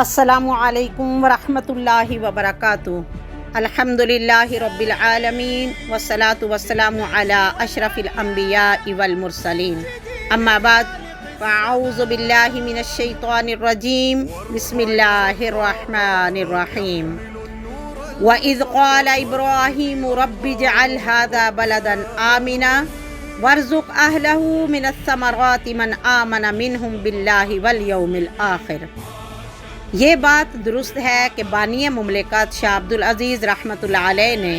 السلام علیکم ورحمۃ اللہ وبرکاتہ۔ الحمدللہ رب العالمین والصلاة والسلام علی اشرف الانبیاء والمرسلین، اما بعد فاعوذ باللہ من الشیطان الرجیم، بسم اللہ الرحمن الرحیم۔ وَإِذْ قَالَ إِبْرَاهِيمُ رَبِّ اجْعَلْ هَذَا بَلَدًا آمِنًا وَارْزُقْ أَهْلَهُ مِنَ الثَّمَرَاتِ مَنْ آمَنَ مِنْهُمْ بِاللَّهِ وَالْيَوْمِ الْآخِرِ۔ یہ بات درست ہے کہ بانی مملکت شاہ عبدالعزیز رحمۃ اللہ علیہ نے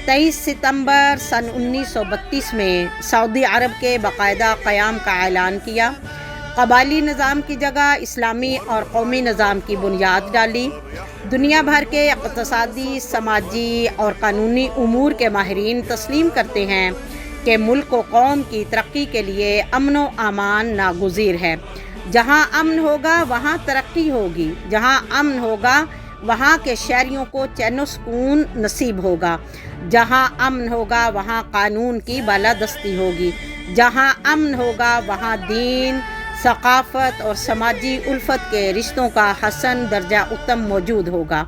23 ستمبر سن 1932 میں سعودی عرب کے باقاعدہ قیام کا اعلان کیا، قبائلی نظام کی جگہ اسلامی اور قومی نظام کی بنیاد ڈالی۔ دنیا بھر کے اقتصادی، سماجی اور قانونی امور کے ماہرین تسلیم کرتے ہیں کہ ملک و قوم کی ترقی کے لیے امن و امان ناگزیر ہے۔ جہاں امن ہوگا وہاں ترقی ہوگی، جہاں امن ہوگا وہاں کے شہریوں کو چین و سکون نصیب ہوگا، جہاں امن ہوگا وہاں قانون کی بالادستی ہوگی، جہاں امن ہوگا وہاں دین، ثقافت اور سماجی الفت کے رشتوں کا حسن درجہ اتم موجود ہوگا۔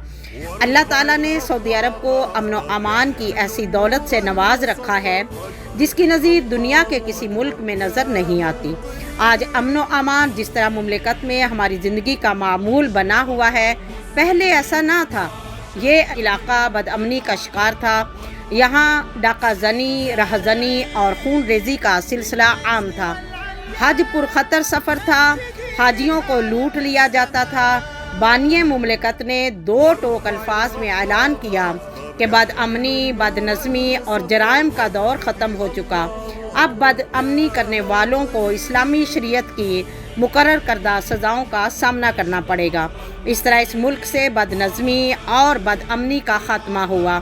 اللہ تعالیٰ نے سعودی عرب کو امن و امان کی ایسی دولت سے نواز رکھا ہے جس کی نظیر دنیا کے کسی ملک میں نظر نہیں آتی۔ آج امن و امان جس طرح مملکت میں ہماری زندگی کا معمول بنا ہوا ہے، پہلے ایسا نہ تھا۔ یہ علاقہ بدامنی کا شکار تھا، یہاں ڈاکہ زنی، رہزنی اور خون ریزی کا سلسلہ عام تھا۔ حج پرخطر سفر تھا، حاجیوں کو لوٹ لیا جاتا تھا۔ بانی مملکت نے 2 ٹوک الفاظ میں اعلان کیا کہ بد امنی، بد نظمی اور جرائم کا دور ختم ہو چکا۔ اب بد امنی کرنے والوں کو اسلامی شریعت کی مقرر کردہ سزاؤں کا سامنا کرنا پڑے گا۔ اس طرح اس ملک سے بد نظمی اور بد امنی کا خاتمہ ہوا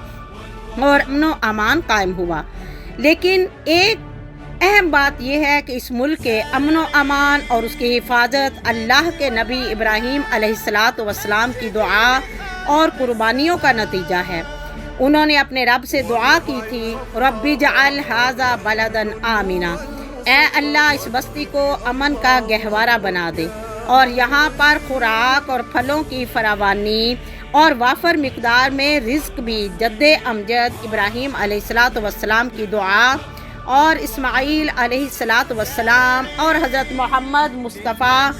اور امن و امان قائم ہوا۔ لیکن ایک اہم بات یہ ہے کہ اس ملک کے امن و امان اور اس کی حفاظت اللہ کے نبی ابراہیم علیہ السلام کی دعا اور قربانیوں کا نتیجہ ہے۔ انہوں نے اپنے رب سے دعا کی تھی، رب اجعل ھذا بلدا آمنا، اے اللہ اس بستی کو امن کا گہوارہ بنا دے اور یہاں پر خوراک اور پھلوں کی فراوانی اور وافر مقدار میں رزق بھی جد امجد ابراہیم علیہ السلام کی دعا اور اسماعیل علیہ السلام اور حضرت محمد مصطفیٰ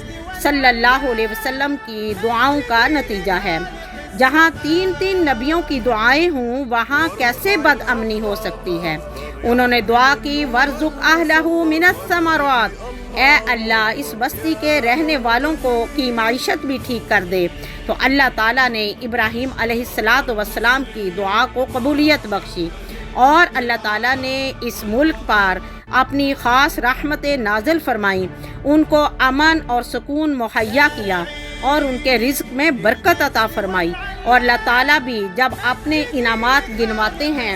صلی اللہ علیہ وسلم کی دعاؤں کا نتیجہ ہے۔ جہاں 3 نبیوں کی دعائیں ہوں وہاں کیسے بد امنی ہو سکتی ہے؟ انہوں نے دعا کی، وَارْزُقْ أَهْلَهُ مِنَ الثَّمَرَاتِ، اے اللہ اس بستی کے رہنے والوں کی معیشت بھی ٹھیک کر دے۔ تو اللہ تعالیٰ نے ابراہیم علیہ السلام کی دعا کو قبولیت بخشی اور اللہ تعالیٰ نے اس ملک پر اپنی خاص رحمت نازل فرمائی، ان کو امن اور سکون مہیا کیا اور ان کے رزق میں برکت عطا فرمائی۔ اور اللہ تعالیٰ بھی جب اپنے انعامات گنواتے ہیں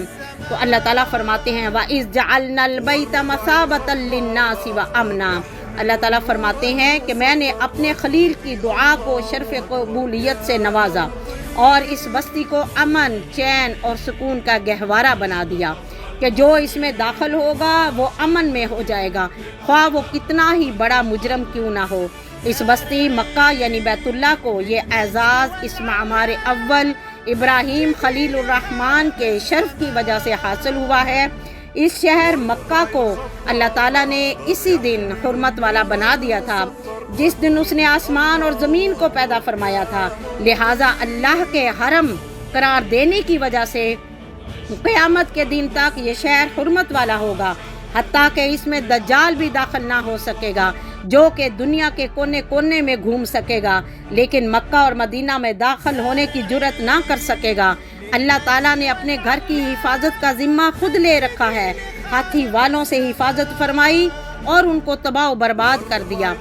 تو اللہ تعالیٰ فرماتے ہیں وَإِذْ جَعَلْنَا الْبَيْتَ مَثَابَةً لِلنَّاسِ وَأَمْنًا، اللہ تعالیٰ فرماتے ہیں کہ میں نے اپنے خلیل کی دعا کو شرف قبولیت سے نوازا اور اس بستی کو امن، چین اور سکون کا گہوارہ بنا دیا کہ جو اس میں داخل ہوگا وہ امن میں ہو جائے گا، خواہ وہ کتنا ہی بڑا مجرم کیوں نہ ہو۔ اس بستی مکہ یعنی بیت اللہ کو یہ اعزاز اس معمار اول ابراہیم خلیل الرحمن کے شرف کی وجہ سے حاصل ہوا ہے۔ اس شہر مکہ کو اللہ تعالیٰ نے اسی دن حرمت والا بنا دیا تھا جس دن اس نے آسمان اور زمین کو پیدا فرمایا تھا، لہٰذا اللہ کے حرم قرار دینے کی وجہ سے قیامت کے دن تک یہ شہر حرمت والا ہوگا، حتیٰ کہ اس میں دجال بھی داخل نہ ہو سکے گا جو کہ دنیا کے کونے کونے میں گھوم سکے گا لیکن مکہ اور مدینہ میں داخل ہونے کی جرأت نہ کر سکے گا۔ اللہ تعالیٰ نے اپنے گھر کی حفاظت کا ذمہ خود لے رکھا ہے، ہاتھی والوں سے حفاظت فرمائی اور ان کو تباہ و برباد کر دیا۔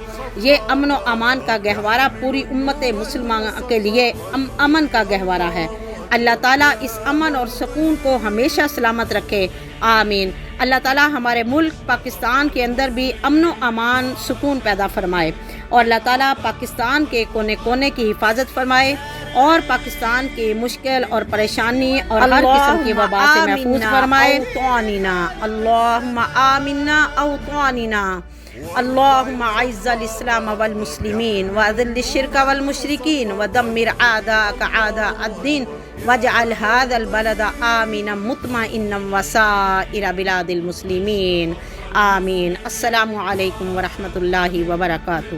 یہ امن و امان کا گہوارہ پوری امت مسلمہ کے لیے امن کا گہوارہ ہے۔ اللہ تعالیٰ اس امن اور سکون کو ہمیشہ سلامت رکھے، آمین۔ اللہ تعالیٰ ہمارے ملک پاکستان کے اندر بھی امن و امان، سکون پیدا فرمائے اور اللہ تعالیٰ پاکستان کے کونے کونے کی حفاظت فرمائے اور پاکستان کے مشکل اور پریشانی اور ہر قسم کی وبا سے محفوظ فرمائے. اللہم آمنا اوطاننا. اللہم اعز الاسلام والمسلمین واذل الشرک والمشرکین ودمر اعداءک اعداء الدین واجعل هذا البلد آمنا مطمئنا وسائر بلاد المسلمین. آمین. السلام علیکم ورحمۃ اللہ وبرکاتہ.